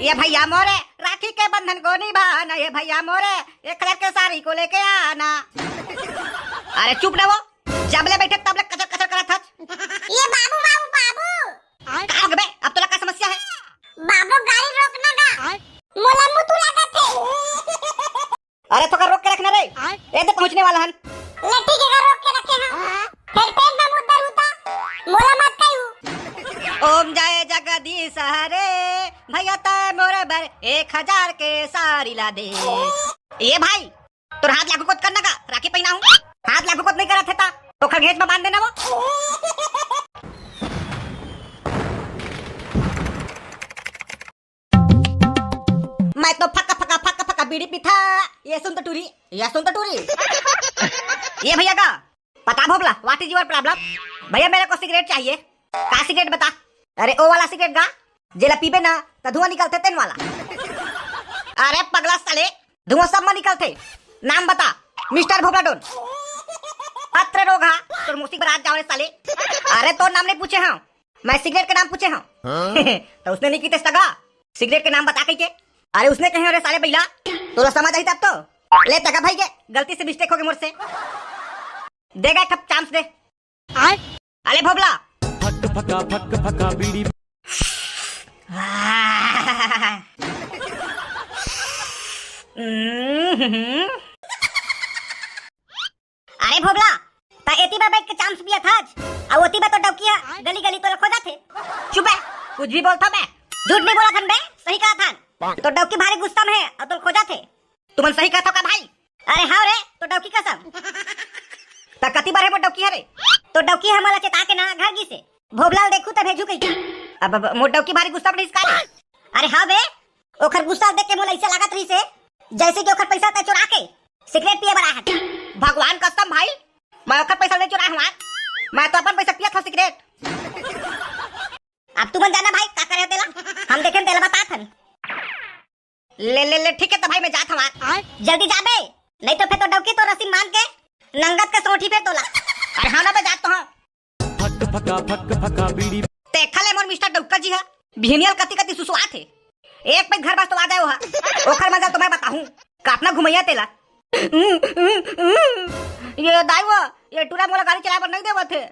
ये भैया मोरे राखी के बंधन को निभाना, ये भैया मोरे एक कलर के साड़ी को लेके आना। अरे चुप ना वो, जबले बैठे तबले कचर कचर करत हच। ये बाबू बाबू बाबू का हो गए बे? अब तोला का समस्या है? बाबू गाड़ी रोकना गा, मोला मुतु लागत है। अरे तो रोक के रखना रे, ये तो पहुंचने वाला हन। लट्टी के रोक के रखे हैं, फिर पेट में मुद्दा रूता, मोला मत कहू। ओम जय जगदीश हरे, भैया तय मोरे बर 1000 के साड़ी ला दे। ये भाई तोर हाथ लागू कोत करना का, राखी पहना हूं, हाथ लागू कोत नहीं करत है ता तो खगेज में बांध देना वो। मैं तो फका फका फका फका बीड़ी पीता, ये सुन तो टूरी, ये सुन तो टूरी। ये भैया का पता भोगला, व्हाट इज योर प्रॉब्लम? भैया मेरे को सिगरेट चाहिए। का सिगरेट बता? अरे ओ वाला सिगरेट गा, जेला पीबे ना तो धुआं निकलते तेन वाला। अरे पगला साले, धुआं सब में निकलते। नाम बता। मिस्टर भोगलाडोन। पत्र रोगा तो मुसी बरात जाओ साले। अरे तो नाम नहीं पूछे हाँ, मैं सिगरेट के नाम पूछे हाँ। तो उसने नहीं की सगा सिगरेट के नाम बता के। अरे उसने कहे अरे साले भैया तो समझ आई तब तो ले तगा भाई के गलती से मिस्टेक हो गई मुझसे। देगा ठप चांस दे। अरे भोबला फक फका बीड़ी। अरे भोबला ता एती बा बैठ के चांस पिया था और ओती बा तो डबकिया गली गली तो खो जाते। चुप है, कुछ भी बोलता मैं, झूठ नहीं बोला था बे, सही कहा था। तो डबकी भारी गुस्सा में है और तो खो जाते। तुमन सही कहा था का भाई? अरे हाँ रे, तो डबकी कसम ता कति बार है वो डबकी हरे तो डबकी हमारा चेता के ना घागी से भोबलाल देखू त भेजू कई। अब मोर डबकी भारी गुस्सा में इसका। अरे हाँ बे, ओखर गुस्सा देख के मोला ऐसा लागत रही से जैसे कि ओखर पैसा त चुरा के सिगरेट पिए बड़ा है। भगवान कसम भाई, मैं ओखर पैसा नहीं चुरा हूं, मैं तो अपन पैसा पिया था सिगरेट। अब तुम जाना भाई का करे तेला, हम देखें तेला बता थन। ले ले ले ठीक है तो भाई मैं जात हूं, जल्दी जा बे, नहीं तो फिर तो डबकी तो रस्सी मान के नंगत के सोठी पे तोला। अरे हाँ ना मैं जात हूं। फक फका बीड़ी। देखा ले मोर मिस्टर डुक्का जी है भिनियल कति कति सुसुआ थे। एक पे घर बस तो आ जाए वहां, ओखर मजा तो मैं बताऊं काटना घुमैया तेला। ये दाइवा ये टूरा मोला गाड़ी चलाए बर नहीं देवत थे।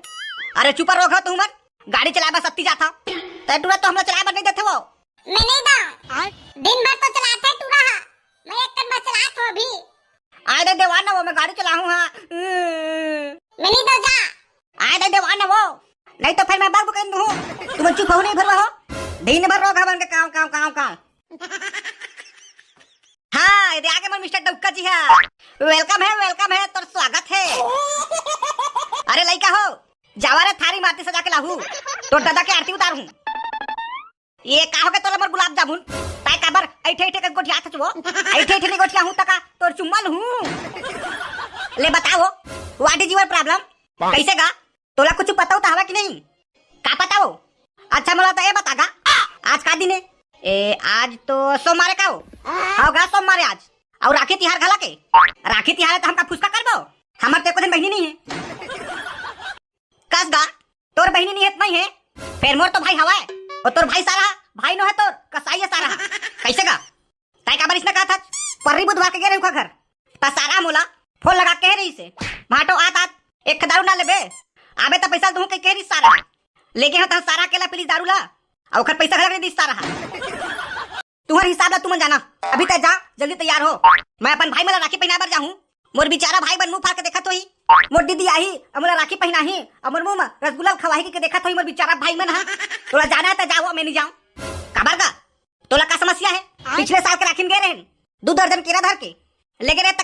अरे चुप रहो तू मत, गाड़ी चलाए बर सत्ती जाता ते टूरा तो हमला चलाए बर नहीं देते वो। मैं नहीं दा, दिन भर तो चलाते टूरा हा, मैं एक कर बस चलात हूं अभी। आए दे देवाना वो, मैं गाड़ी चलाऊं हां। मैं नहीं दो जा, आए दे देवाना वो, नहीं तो फिर मैं बाग बकन दूं। तुम चुप हो नहीं भरवा हो, दिन भर रोगा बन के काम काम काम काम। हाँ ये आगे मन मिस्टर डुक्का जी है, वेलकम है तो स्वागत है। अरे लइका हो जावारे थारी माटी सजा के लाहू तो दादा के आरती उतारू। ये का हो के तोला मोर गुलाब जामुन ताई काबर ऐठे ऐठे के गोठिया था वो, ऐठे ऐठे नहीं गोठिया हूं तका तोर चुम्मा लहू। ले बताओ व्हाट इज योर प्रॉब्लम? कैसे गा तोला कुछ पता होता हवा कि नहीं? का पता हो? अच्छा मला तो ये बतागा आज का दिन है? ए आज तो सोमवार का हो, होगा सोमवार आज। और राखी तिहार घला के, राखी तिहार है तो हमका फुसका करबो, हमर ते को दिन बहिनी नहीं है। कस गा तोर बहिनी नहीं है नहीं है, फिर मोर तो भाई हवा है और तोर भाई सारा भाई नो है तोर कसाई है सारा। कैसे गा ताई काबर इसने कहा था पर्री बुधवार के गए रही घर ता सारा मोला फोन लगा के रही से भाटो आत एक दारू ना लेबे आबे तो पैसा दूं के कह रही सारा लेके हता सारा केला प्लीज दारू ला और ओकर पैसा घला के दी सारा। तुम्हार हिसाब ला तुम जाना, अभी तक जा जल्दी तैयार हो, मैं अपन भाई मला राखी पहना बर जाऊं। मोर बेचारा भाई बन मुंह फाड़ के देखत होई, मोर दीदी आई हमरा राखी पहनाही और मोर मुंह में रसगुल्ला खवाही के देखत होई मोर बेचारा भाई मन। हां तोला जाना है तो जाओ, मैं नहीं जाऊं। काबर का तोला का समस्या है? पिछले साल के राखी गए रहन 2 दर्जन केरा धर के लेके रहे त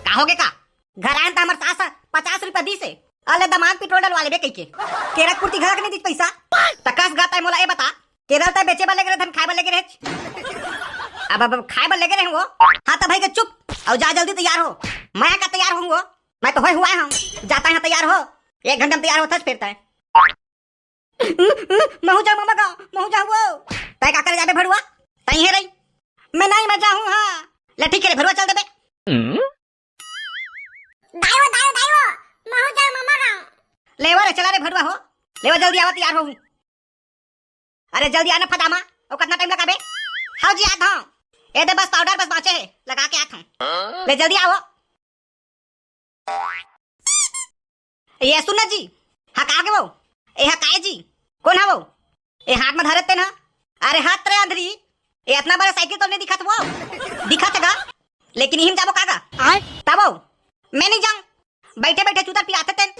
काहोगे का घर आए त हमर सास 50 रुपया दी से अले दमाग पेट्रोल डलवाले बे कई के केरा कुर्ती घर के नहीं दी पैसा तकास गाता है मोला। ए बता केरल त बेचे वाले धन खाए वाले रहे, अब खाए वाले रहे वो। हाँ तो भाई के चुप और जा जल्दी तैयार हो, मैं का तैयार हूँ वो, मैं तो हुआ हूँ जाता है तैयार हो, 1 घंटे में तैयार होता है फिरता है। महू जा मामा का महू जा वो तय का करे जाबे भड़ुआ तई है रही मैं नहीं मैं जाऊँ। हाँ ले ठीक है भड़ुआ चल देबे। दायो दायो दायो महू जा मामा का लेवा रे चला रे भड़ुआ हो, लेवा जल्दी आवा तैयार हो। अरे जल्दी आना फटामा, और कितना टाइम लगा बे? हाँ जी आता हूँ। ये दे बस पाउडर बस बाचे है, लगा के आता हूँ। ले जल्दी आओ। ये सुन जी, हाँ कहा के वो? ए हाँ काहे जी? कौन है वो? ए हाथ में धरते ना? अरे हाथ रे अंधरी, ये इतना बड़ा साइकिल तो नहीं दिखत वो? दिखत है लेकिन हिम जाबो कागा? तबो मैं नहीं जाऊं, बैठे बैठे चूतर पियाते तेन।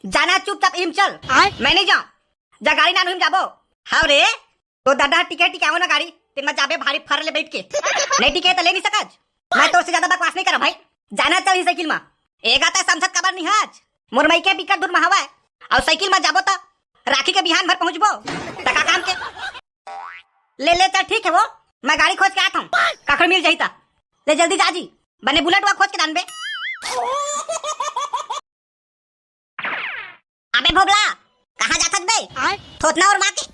जाना चुपचाप हिम चल, मैं नहीं जाऊं। जा गाड़ी ना हिम जाबो। हाँ रे तो दादा टिकट टिकाओ ना गाड़ी, तेन में जाबे भारी फर ले बैठ के। नहीं टिके तो ले नहीं सकज। मैं तो उससे ज्यादा बकवास नहीं कर भाई। जाना चल ही साइकिल में। एक आता समझत खबर नहीं हाज। मोर मई के बिकट दूर में हवा है और साइकिल में जाबो तो राखी के बिहान भर पहुंचबो। तका काम के ले ले चल ठीक है वो, मैं गाड़ी खोज के आता हूँ। काखड़ मिल जाई ता ले जल्दी जा जी, बने बुलेट वा खोज के दान बे। अबे भोगला कहाँ जाथत बे? थोतना और माँ के।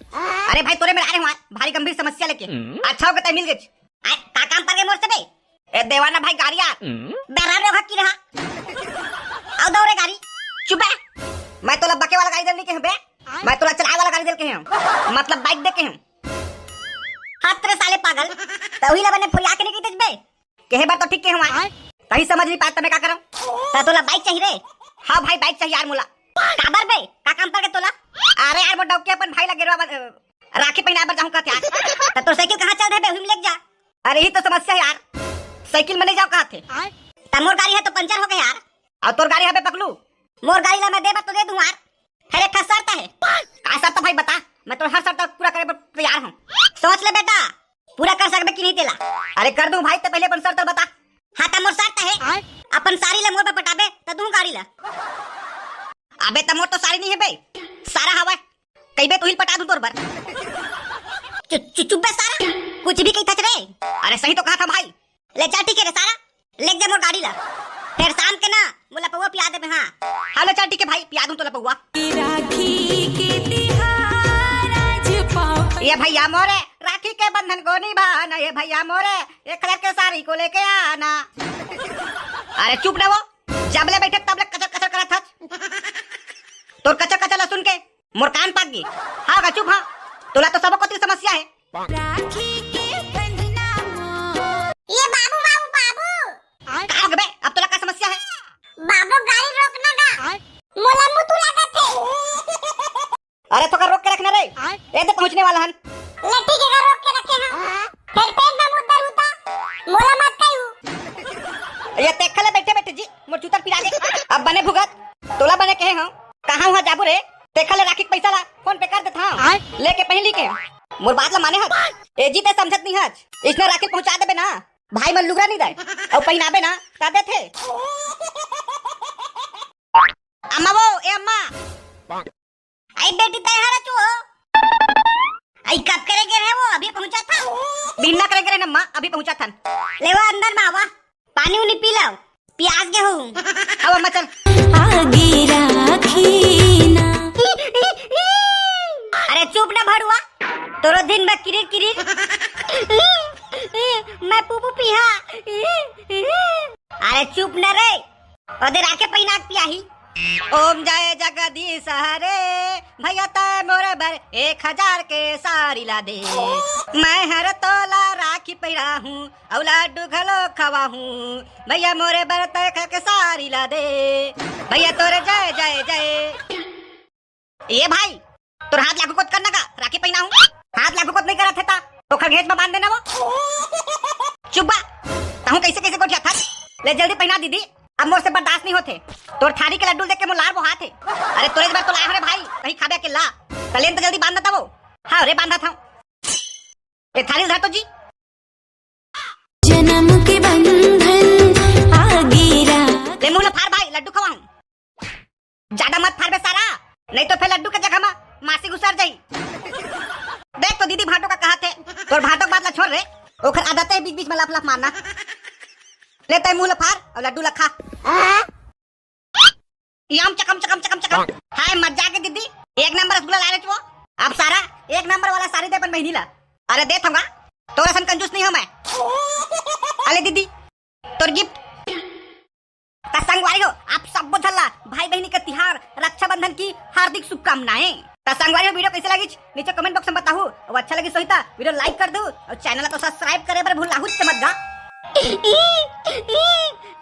अरे भाई तोरे में आ रहे हुआ भारी गंभीर समस्या लेके। अच्छा हो गया मिल गए। का काम पर गए मोर से बे? ए देवाना भाई गाड़ी यार बेरा रे की रहा आओ दौड़े गाड़ी। चुप है, मैं तो बके वाला गाड़ी दे के हूं बे। मैं तो चलाए वाला गाड़ी दे के हूं, मतलब बाइक दे के हूं। हाथ तेरे साले पागल तभी ला बने फुरिया के नहीं की बे। कहे बार तो ठीक के हुआ कहीं समझ नहीं पाता मैं क्या करूं। तोला बाइक चाहिए रे? हाँ भाई बाइक चाहिए यार मोला। काबर बे का काम पर के तोला? अरे यार वो डॉक्टर अपन भाई लगे राखी पहना पर जाऊं का यार। तो साइकिल कहां चल रहे बे? ले जा। अरे ही तो समस्या है यार, साइकिल में नहीं जाओ कहा थे। मोर गाड़ी है तो पंचर हो गया यार, और तोर गाड़ी है बे पकलू। मोर गाड़ी ला मैं दे तो दे दूं यार। फिर एक शर्त है। का शर्त भाई बता, मैं तो हर शर्त पूरा करे तैयार हूं। सोच ले बेटा पूरा कर सकबे कि नहीं तेला? अरे कर दूं भाई, तो पहले अपन शर्त बता। हाँ तो मोर शर्त है अपन सारी ले मोर पे पटाबे तो दूं गाड़ी ला। अबे तो मोर तो सारी नहीं है बे, सारा हवा कई बे तो हिल पटा दूं तोर पर। चुप बे सारा, कुछ भी कही थच रे। अरे सही तो कहा था भाई। ले चल ठीक है रे सारा, ले जा मोर गाड़ी ला। फिर शाम के ना मोला पौवा पिया दे। हाँ हेलो चल ठीक है भाई, पिया दूं तोला पौवा। राखी के तिहार आज पाओ। ये भैया मोरे राखी के बंधन को निभाना, ये भैया मोरे एक कलर के साड़ी को लेके आना। अरे चुप ना वो, जब ले बैठे तब ले कचर कचर करत हच। तोर कचर कचर सुन के मोर कान पाक गई। हाँ का चुप। हाँ तोला तो सब को समस्या है। राखी के बंधना ये बाबू बाबू बाबू का हो गए बे? अब तोला का समस्या है? बाबू गाड़ी रोकना गा, मोला मुतु लागत है। अरे तो कर रोक के रखना रे, ए तो पहुंचने वाला हन। ले ठीक है रोक के रखे हां। फिर पेट में मुद्दा रूता मोला मत कहू। ये देखले बैठे बैठे जी मोर चूतर पिरा के। अब बने भुगत तोला बने कहे हां कहां हुआ जाबू रे? देखले राखी के पैसा ला फोन पे कर देता हां, लेके पहली के मोर बात ला माने हत। ए जी ते समझत नहीं हज, इसने राखी पहुंचा देबे ना भाई मन लुगरा नहीं दे और पहनाबे ना ता दे थे। अम्मा वो ए अम्मा आई बेटी तैयार छु? आई कब करेगे रे? वो अभी पहुंचा था। बिना करेगे रे नम्मा, अभी पहुंचा था। ले वो अंदर में आवा, पानी उनी पी लो, प्याज के हूं। अब अम्मा चल आगे राखी ना। अरे चुप ना भड़ुआ, तोरो दिन में किरिर किरिर। मैं पुपू पिया। अरे चुप ना रे, ओदे राके पहिना पिया ही। ओम जय जगदीश हरे, भैया तय मोरे भर 1000 के साड़ी ला दे। मैं हर तोला राखी पहिरा हूँ और लड्डू घलो खवा हूँ। भैया मोरे भर तय के साड़ी ला दे। भैया तोरे जय जय जय। ये भाई तोर हाथ लागू कोत करना का? राखी पहिना हूँ, हाथ लागू कोत नहीं करत था तो खरगेज में बांध देना वो। चुप बा, ताहू कैसे कैसे गोठिया था। ले जल्दी पहना दीदी, अब मोर से बर्दाश्त नहीं होते। तोर थारी के लड्डू देख के मोर लार वो हाथ है। अरे तोरे बार तो लाया रे भाई, कहीं खाबे के ला कलेन तो जल्दी बांधता वो। हाँ रे बांधा था। ये थारी धर तो जी। जन्म के बंधन आगे राखी। ले मुंह फाड़ भाई, लड्डू खवाऊं। ज्यादा मत फाड़ बे सारा, नहीं तो फिर लड्डू के जगह में मासी गुसर जाई। देख तो दीदी भाटो का कहा थे, तोर भाटो के बात ला छोड़ रे, ओखर आदत है बीच बीच में लाफ लाफ मारना। ले तय मुंह फाड़ और लड्डू ला खा। यम चकम चकम चकम चकम। हाय मत जाके दीदी, एक नंबर रसगुल्ला ला रे वो। अब सारा एक नंबर वाला साड़ी दे अपन बहनी ला। अरे दे थंगा, तोरा सन कंजूस नहीं हो मैं। अरे दीदी तोर गिफ्ट का संगवारी हो। आप सब बोझला भाई बहनी का तिहार रक्षाबंधन की हार्दिक शुभकामनाएं। तो संगवारी वीडियो कैसे लगी नीचे कमेंट बॉक्स में बताहू और अच्छा लगी सोहिता वीडियो लाइक कर दो और चैनल को सब्सक्राइब करे पर भूलाहू मत गा।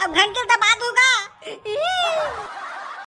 अब घंटे दबा दूंगा।